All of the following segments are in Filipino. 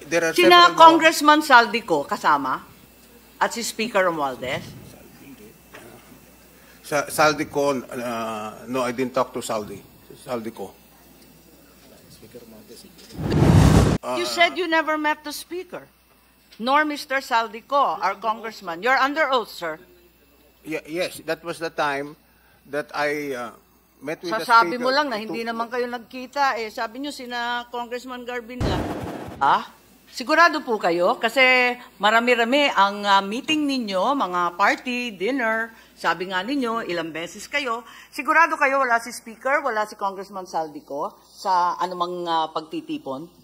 There are Sina several Congressman Saldico kasama? At si Speaker Romualdez? Saldico, no, I didn't talk to Saldico. You said you never met the Speaker, nor Mr. Saldico, our congressman. You're under oath, sir. Yes, that was the time that I met with the Sasabi Speaker. mo lang na hindi naman kayo nagkita. Sabi nyo sina Congressman Garbin lang. Sigurado po kayo kasi marami-rami ang meeting ninyo, mga party, dinner. Sabi nga ninyo, ilang beses kayo. Sigurado kayo wala si Speaker, wala si Congressman Saldico sa anumang pagtitipon?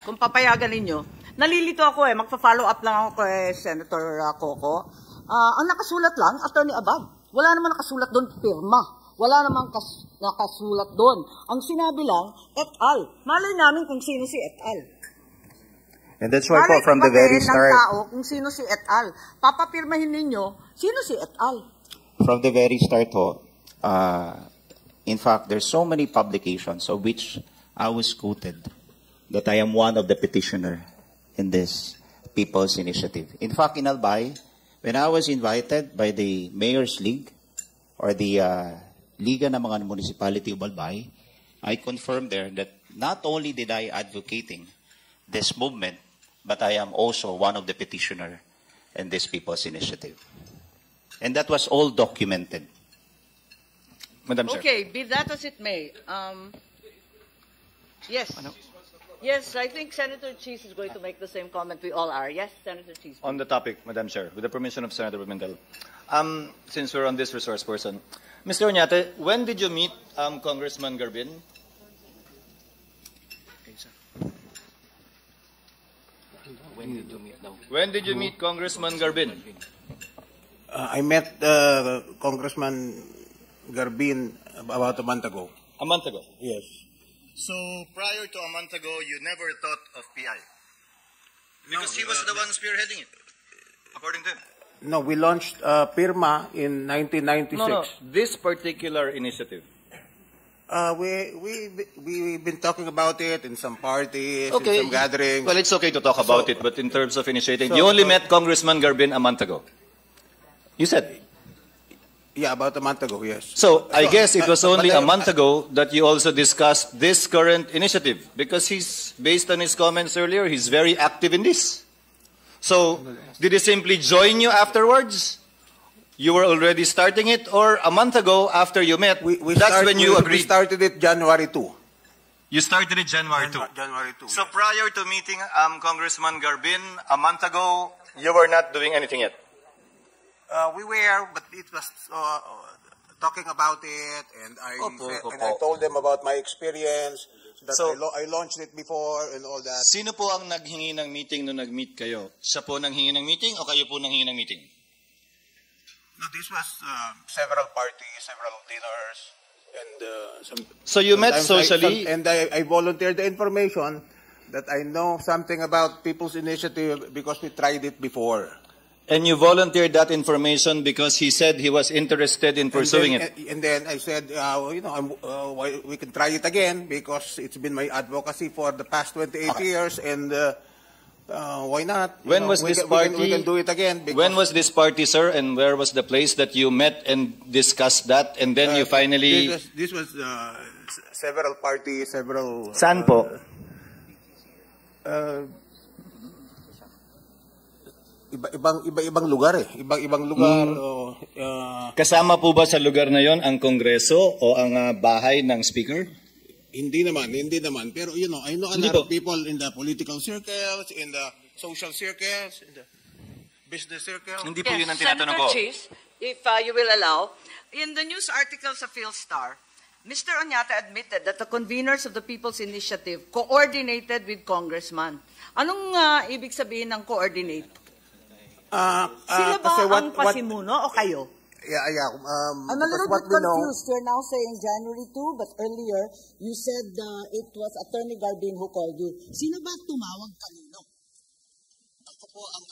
Kung papayagan ninyo, nalilito ako magpa-follow up lang ako kay Senator Coco. Ang nakasulat lang, Attorney Abad. Wala naman nakasulat doon, pirma. Wala naman nakasulat doon. Ang sinabi lang, et al. Malay namin kung sino si et al. And that's why po from the very start, tao kung sino si et al. Papapirmahin ninyo, sino si et al. from the very start ho, in fact, there's so many publications of which I was quoted that I am one of the petitioner in this People's Initiative. In fact, in Albay, when I was invited by the Mayor's League or the Liga ng mga Municipality of Albay, I confirmed there that not only did I advocating this movement, but I am also one of the petitioner in this People's Initiative. And that was all documented. Madam Chair. Okay, be that as it may. Yes. Yes, I think Senator Cheese is going to make the same comment. We all are. Yes, Senator Cheese. On the topic, Madam Chair, with the permission of Senator Pimentel, since we're on this resource person, Mr. Oñate, when did you meet Congressman Garbin? When did you meet Congressman Garbin? I met Congressman Garbin about a month ago. A month ago? Yes. So prior to a month ago, you never thought of PI? Because he was the one spearheading it, according to him. No, we launched PIRMA in 1996. No, this particular initiative. We've been talking about it in some parties, Okay. in some gatherings. Well, it's okay to talk about it, but in terms of initiating, you only met Congressman Garbin a month ago. You said. Yeah, about a month ago, yes. So I guess it was but only a month ago that you also discussed this current initiative, because he's, based on his comments earlier, he's very active in this. So did he simply join you afterwards? You were already starting it, or a month ago after you met, that's when you agreed? We started it January 2. You started it January 2. January 2. So prior to meeting Congressman Garbin a month ago, you were not doing anything yet? We were, but it was talking about it, and I told them about my experience, that So, I launched it before and all that. Sino po ang naghingi ng meeting nung nag-meet kayo? Siya po nanghingi ng meeting o kayo po nanghingi ng meeting? No, this was several parties, several dinners, and So you met sometimes socially? I volunteered the information that I know something about People's Initiative because we tried it before. And you volunteered that information because he said he was interested in pursuing it? And then I said, we can try it again because it's been my advocacy for the past 28 years, and why not? When was this party? We can do it again. When was this party, sir, and where was the place that you met and discussed that, and then you finally... This was several parties, several... Saan po? Iba-ibang lugar eh. Ibang lugar. Kasama po ba sa lugar na yon ang Kongreso o ang bahay ng Speaker? Hindi naman. Pero I know a lot of people in the political circles, in the social circles, in the business circles. Hindi po yun ang tinatanong ko. Senator Cheese, if you will allow, in the news article sa PhilStar, Mr. Oñate admitted that the conveners of the People's Initiative coordinated with Congressman. Anong ibig sabihin ng coordinate? Sila ba ang pasimuno o kayo? I'm a little bit confused. You're now saying January 2, but earlier you said it was Attorney Garbin who called you. Sino ba tumawag kanino? Ako po ang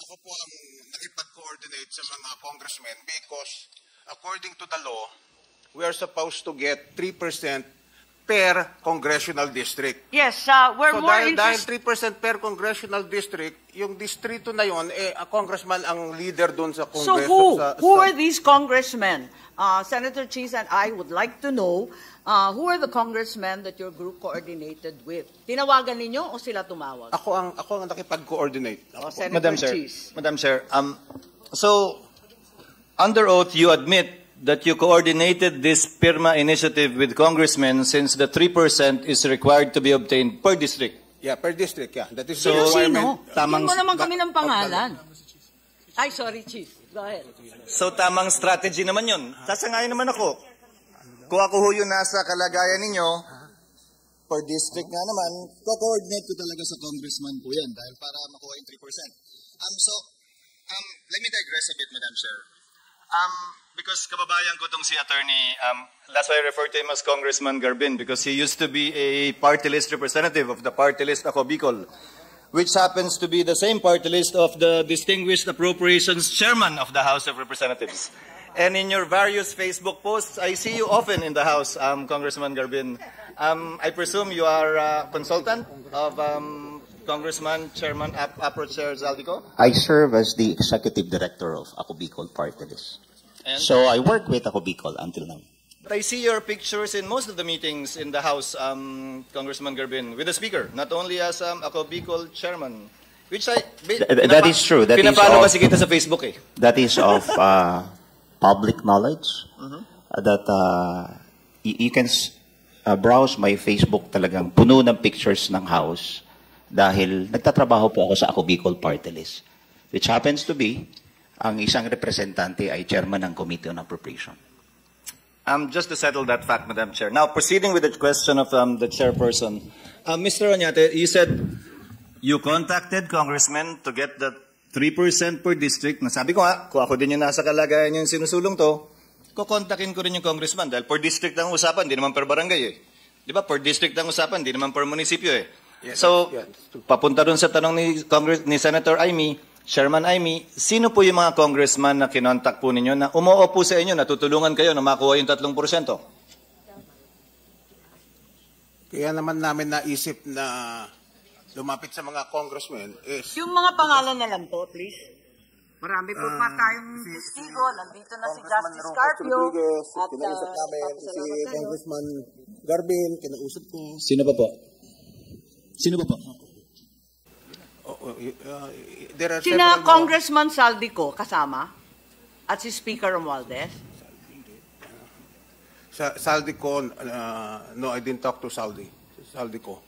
nakipag-coordinate sa mga congressmen because according to the law, we are supposed to get 3% per congressional district. Yes, we're So more dahil interested. 3% per congressional district, yung distrito na yon, a congressman ang leader doon sa So Congress. who are these congressmen? Senator Cheese and I would like to know who are the congressmen that your group coordinated with? Tinawagan ninyo o sila tumawag? Ako ang nakipag-coordinate. Ako po. Senator Madam Chair, Cheese. Madam Chair, so under oath you admit that you coordinated this PIRMA initiative with congressmen since the 3% is required to be obtained per district. Yeah, per district, yeah. That is the Sino? requirement. Bigyan mo naman kami ng pangalan. Ay, sorry, Chief. Go ahead. So tamang strategy naman yun. Sasangayon naman ako. Kung ako ho yun nasa kalagayan ninyo, per district nga naman, ko-coordinate ko talaga sa congressman po yan dahil para makuha yung 3%. Let me digress a bit, Madam Chair. Because kababayan ko tong si attorney, that's why I refer to him as Congressman Garbin because he used to be a party list representative of the party list Ako Bicol, which happens to be the same party list of the distinguished appropriations chairman of the House of Representatives. And in your various Facebook posts, I see you often in the House, Congressman Garbin. I presume you are a consultant of Congressman Chairman Apro Chair Zaldico? I serve as the executive director of Ako Bicol Party List. And So I work with Ako Bicol until now. But I see your pictures in most of the meetings in the House, Congressman Garbin, with the Speaker, not only as Ako Bicol Chairman, which That is true. That is pinapalo of- kasi kita sa Facebook eh. That is of public knowledge. That you can browse my Facebook, talagang puno ng pictures ng House dahil nagtatrabaho po ako sa Ako Bicol Party List, which happens to be ang isang representante ay chairman ng Committee on Appropriation. Just to settle that fact, Madam Chair. Now, proceeding with the question of the chairperson, Mr. Oñate, you said you contacted congressmen to get the 3% per district. Nasabi ko nga, kung ako din yung nasa kalagayan yung sinusulong to, kukontakin ko rin yung congressman dahil per district ang usapan, di naman per barangay eh. Di ba? Per district ang usapan, di naman per munisipyo eh. Yes, So, yes. papunta dun sa tanong ni Senator Amy, Chairman Amy, sino po yung mga congressman na kinontak po ninyo na umuo po sa inyo, natutulungan kayo na makuha yung 3%? Kaya naman namin naisip na lumapit sa mga congressmen is Yung mga pangalan na lang po, please. Marami po pa tayong testigo. Nandito na si Justice Carpio. kinausap namin, si Congressman Garbin, kinausap ko. Sino pa po? Sino pa po? There are Sina several Congressman Saldico kasama? At si Speaker Romualdez? Saldico, no, I didn't talk to Saldico.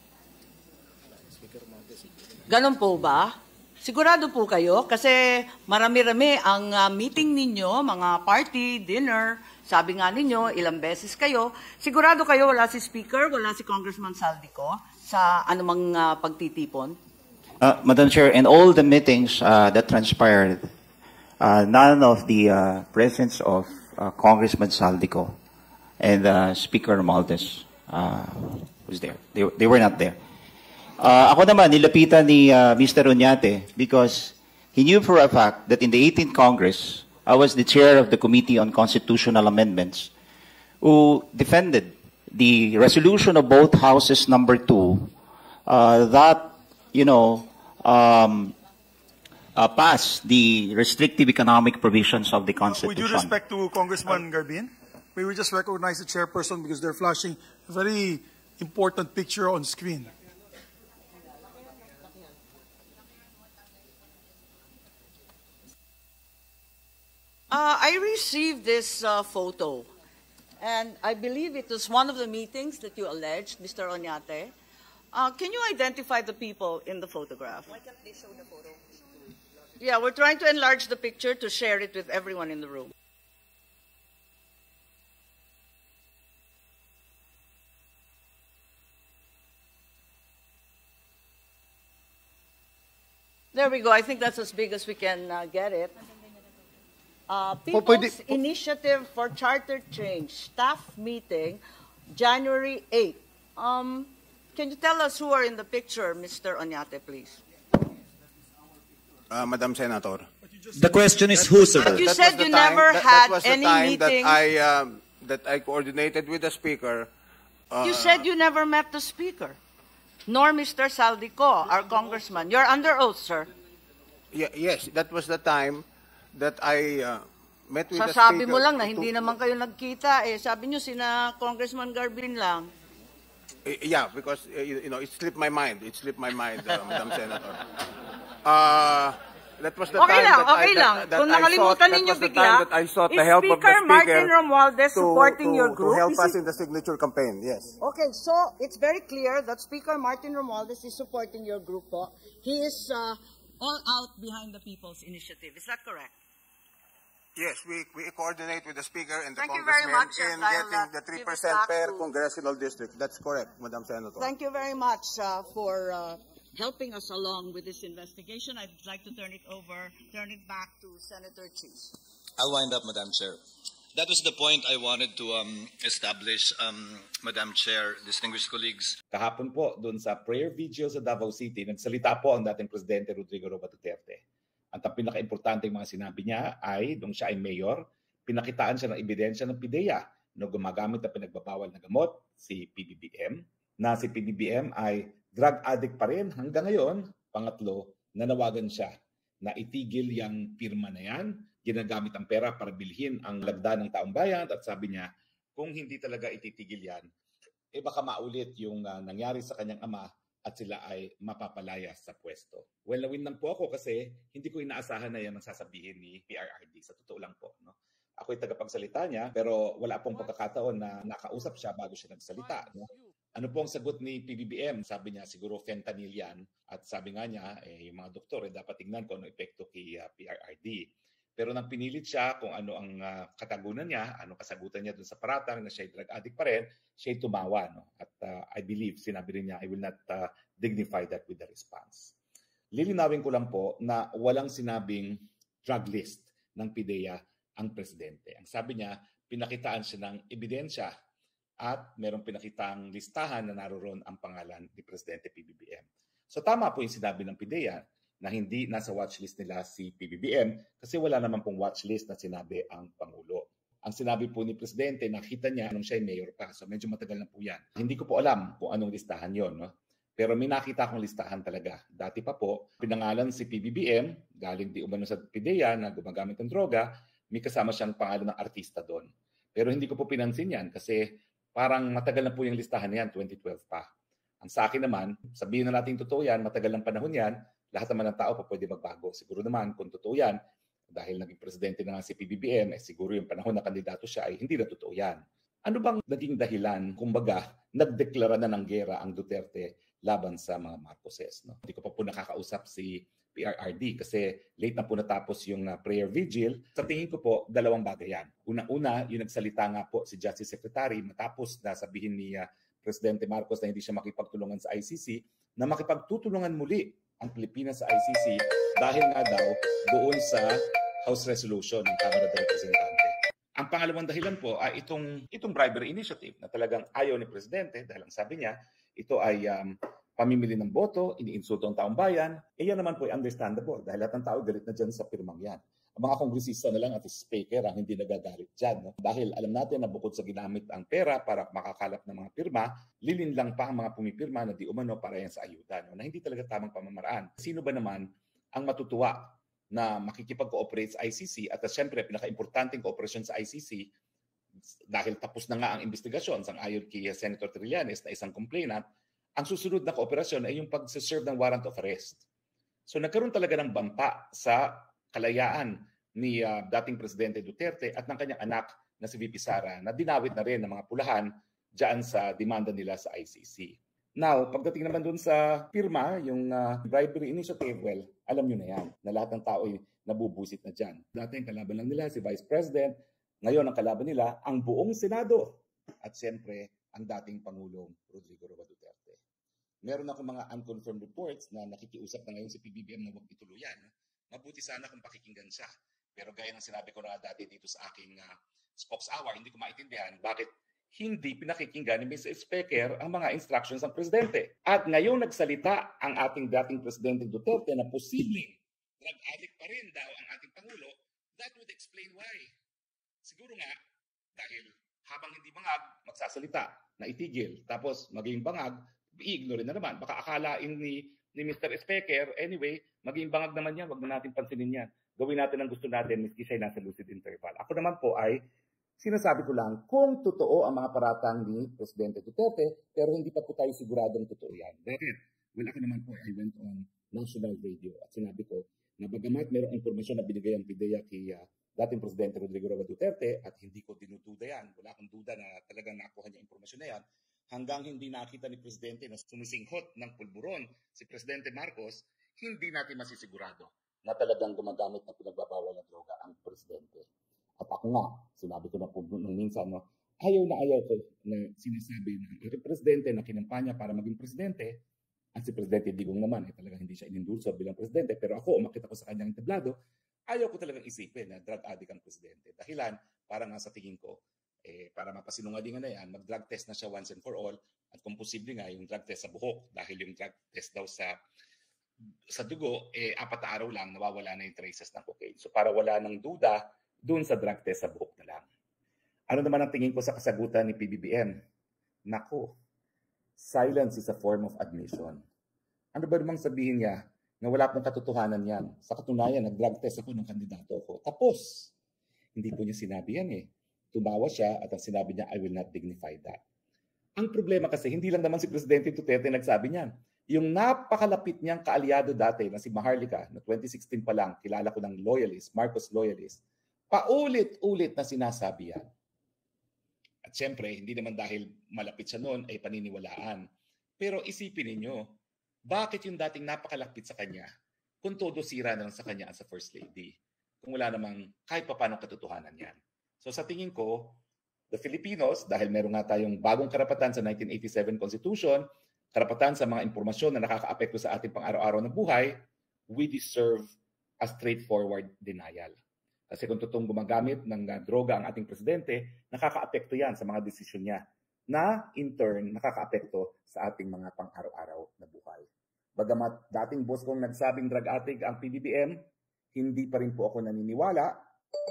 Ganon po ba? Sigurado po kayo? Kasi marami-rami ang meeting ninyo, mga party, dinner. Sabi nga ninyo, ilang beses kayo. Sigurado kayo wala si Speaker, wala si Congressman Saldico sa anumang pagtitipon? Madam Chair, in all the meetings that transpired, none of the presence of Congressman Saldico and Speaker Romualdez was there. They were not there. Ako naman, nilapitan ni Mr. Oñate because he knew for a fact that in the 18th Congress, I was the chair of the Committee on Constitutional Amendments who defended the resolution of both houses number 2 that, pass the restrictive economic provisions of the With Constitution. due respect to Congressman Garbin, may we just recognize the chairperson because they're flashing a very important picture on screen. I received this photo, and I believe it was one of the meetings that you alleged, Mr. Oñate. Can you identify the people in the photograph? Why can't they show the photo? Yeah, we're trying to enlarge the picture to share it with everyone in the room. There we go. I think that's as big as we can get it. People's Initiative for Charter Change staff meeting, January 8. Can you tell us who are in the picture, Mr. Oñate, please? Madam Senator. The question is who, sir? But you That said was the you time- never that had was the any time meeting. that I coordinated with the speaker. You said you never met the speaker, nor Mr. Saldico, our congressman. You're under oath, sir. Yes, that was the time that I met with the speaker. Sasabi mo lang na hindi naman kayo nagkita eh. Sabi nyo sina Congressman Garbin lang. Yeah, because it slipped my mind. It slipped my mind, Madam Senator. That was the Okay time lang, that okay lang. Kung nakalimutan ninyo bigla, I sought is the help of the Speaker speaker Martin Romualdez supporting your group? to help Is us he- in the signature campaign. Yes. Okay, so it's very clear that Speaker Martin Romualdez is supporting your group po. He is all out behind the People's Initiative. Is that correct? Yes, we coordinate with the speaker and the Thank you very congressman much, and in I'll, getting the give it 3% back per to- congressional district. That's correct, Madam Senator. Thank you very much for helping us along with this investigation. I'd like to turn it back to Senator Cheese. I'll wind up, Madam Chair. That was the point I wanted to establish, Madam Chair, distinguished colleagues. Kahapon po, doon sa prayer video sa Davao City, nagsalita po ang dating Presidente Rodrigo Roa Duterte. At ang pinaka-importante mga sinabi niya ay, nung siya ay mayor, pinakitaan siya ng ebidensya ng PIDEA na gumagamit na pinagbabawal na gamot, si PBBM, na si PBBM ay drug addict pa rin hanggang ngayon. Pangatlo, nanawagan siya na itigil yung pirma na yan, ginagamit ang pera para bilhin ang lagda ng taong bayan, at sabi niya, kung hindi talaga ititigil yan, baka maulit yung nangyari sa kanyang ama at sila ay mapapalaya sa pwesto. Well, nawin lang po ako kasi hindi ko inaasahan na yan ang sasabihin ni PRRD. Sa totoo lang po. No? Ako'y tagapagsalita niya, pero wala pong pagkakataon na nakausap siya bago siya nagsalita. No? Ano po ang sagot ni PBBM? Sabi niya, siguro fentanyl yan. At sabi nga niya, yung mga doktor, dapat tingnan kung ano epekto kay PRRD. Pero nang pinilit siya kung ano ang katagunan niya, ano kasagutan niya dun sa paratang na siya drug addict pa rin, siya tumawa. No? At I believe, sinabi rin niya, I will not dignify that with the response. Lilinawin ko lang po na walang sinabing drug list ng PIDEA ang presidente. Ang sabi niya, pinakitaan siya ng ebidensya at merong pinakitang listahan na naroon ang pangalan ni Presidente PBBM. So tama po yung sinabi ng PIDEA na hindi nasa watchlist nila si PBBM kasi wala naman pong watchlist na sinabi ang Pangulo. Ang sinabi po ni Presidente, nakita niya nung siya ay mayor pa. So medyo matagal na po yan. Hindi ko po alam kung anong listahan yon, no? Pero may nakita akong listahan talaga. Dati pa po, pinangalan si PBBM, galing di umano sa PIDEA na gumagamit ng droga, may kasama siyang pangalan ng artista doon. Pero hindi ko po pinansin yan kasi parang matagal na po yung listahan na yan, 2012 pa. Ang sa akin naman, sabihin na natin totoo yan, matagal ng panahon yan, lahat naman ng tao pa pwede magbago. Siguro naman, kung totoo yan, dahil naging presidente na nga si PBBM, siguro yung panahon na kandidato siya ay hindi na totoo yan. Ano bang naging dahilan, kumbaga, nagdeklara na ng gera ang Duterte laban sa mga Marcoses? No? Hindi ko pa po nakakausap si PRRD kasi late na po natapos yung prayer vigil. Sa tingin ko po, dalawang bagay yan. Una-una, yung nagsalita nga po si Justice Secretary matapos na sabihin ni Presidente Marcos na hindi siya makipagtulungan sa ICC, na makipagtutulungan muli ang Pilipinas sa ICC dahil nga daw doon sa House Resolution ng Kamara de Representante. Ang pangalawang dahilan po ay itong bribery initiative na talagang ayaw ni Presidente dahil ang sabi niya, ito ay pamimili ng boto, iniinsulto ang taong bayan. Yan naman po ay understandable dahil lahat ng tao galit na dyan sa pirmang yan. Ang mga kongresista na lang at speaker ang hindi nagagalit dyan. No? Dahil alam natin na bukod sa ginamit ang pera para makakalap ng mga pirma, lilinlang pa ang mga pumipirma na di umano para yan sa ayuda. No? Na hindi talaga tamang pamamaraan. Sino ba naman ang matutuwa na makikipag-cooperate sa ICC at siyempre pinaka-importanting kooperasyon sa ICC dahil tapos na nga ang investigasyon sang-ayon kay Senator Trillanes na isang complainant, ang susunod na kooperasyon ay yung pag-serve ng warrant of arrest. So nagkaroon talaga ng banta sa kalayaan ni dating Presidente Duterte at ng kanyang anak na si VP Sara na dinawit na rin ng mga pulahan dyan sa demanda nila sa ICC. Now, pagdating naman dun sa pirma, yung bribery initiative, well, alam nyo na yan, na lahat ng tao ay nabubusit na dyan. Dati ang kalaban lang nila si Vice President, ngayon ang kalaban nila ang buong Senado at siyempre ang dating Pangulong Rodrigo Roa Duterte. Meron ako mga unconfirmed reports na nakikiusap na ngayon si PBBM na huwag ituluyan. Mabuti sana kung pakikinggan siya. Pero gaya ng sinabi ko na dati dito sa aking spokes hour, hindi ko maintindihan bakit hindi pinakikinggan ni Mr. Speaker ang mga instructions ng Presidente. At ngayon nagsalita ang ating dating Presidente Duterte na posibleng drug addict pa rin daw ang ating Pangulo. That would explain why. Siguro nga, dahil habang hindi bangag, magsasalita na itigil. Tapos maging bangag, i-ignore na naman. Baka akalain ni Mr. Speaker, anyway, maging bangag naman yan, wag na natin pansinin yan. Gawin natin ang gusto natin, miski siya'y nasa lucid interval. Ako naman po ay sinasabi ko lang kung totoo ang mga paratang ni Presidente Duterte, pero hindi pa po tayo siguradong totoo yan. Bakit? Well, ako naman po, I went on national radio at sinabi ko na bagamat mayroong impormasyon na binigay ang PIDEA kay dating Presidente Rodrigo Roa Duterte at hindi ko dinududa yan, wala akong duda na talagang nakuha niya impormasyon na yan, hanggang hindi nakita ni Presidente na sumisinghot ng pulburon si Presidente Marcos, hindi natin masisigurado na talagang gumagamit na pinagbabawal ng droga ang Presidente. At ako nga, sinabi ko na po nung minsan, no, ayaw ko na sinasabi ng ating Presidente na kinampanya para maging Presidente, at si Presidente Digong naman, talagang hindi siya inendulso bilang Presidente, pero ako, umakit ako sa kanyang entablado, ayaw ko talagang isipin na drug addict ang Presidente. Dahilan, para nga sa tingin ko, para mapasinungalingan na yan, mag-drug test na siya once and for all, at kung posible nga, yung drug test sa buhok, dahil yung drug test daw sa dugo, 4 na araw lang, nawawala na yung traces ng cocaine. So para wala ng duda, dun sa drug test sa buhok na lang. Ano naman ang tingin ko sa kasagutan ni PBBM? Nako, silence is a form of admission. Ano ba namang sabihin niya na wala pong katotohanan yan? Sa katunayan, nag-drug test ako ng kandidato ko. Tapos, hindi po niya sinabi yan eh. Tumawa siya at ang sinabi niya, I will not dignify that. Ang problema kasi, hindi lang naman si Presidente Duterte nagsabi niyan. Yung napakalapit niyang kaalyado dati na si Maharlika, na 2016 pa lang, kilala ko ng loyalist, Marcos loyalist, paulit-ulit na sinasabi yan. At syempre, hindi naman dahil malapit siya noon ay paniniwalaan. Pero isipin ninyo, bakit yung dating napakalapit sa kanya kung todo sira na lang sa kanya as a First Lady? Kung wala namang kahit pa paano katotohanan yan. So sa tingin ko, the Filipinos, dahil meron nga tayong bagong karapatan sa 1987 Constitution, karapatan sa mga impormasyon na nakakaapekto sa ating pang-araw-araw na buhay, we deserve a straightforward denial. Kasi kung totoong gumagamit ng droga ang ating presidente, nakakaapekto yan sa mga desisyon niya na in turn nakakaapekto sa ating mga pang-araw-araw na buhay. Bagamat dating boss kong nagsabing drug addict ang PBBM, hindi pa rin po ako naniniwala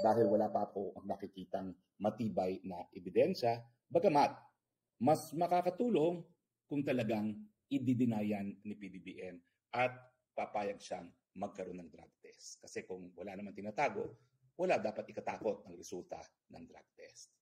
dahil wala pa ako nakikitang matibay na ebidensya. Bagamat mas makakatulong kung talagang ididinayan ni PBBM at papayag siyang magkaroon ng drug test. Kasi kung wala naman tinatago, wala dapat ikatakot ng resulta ng drug test.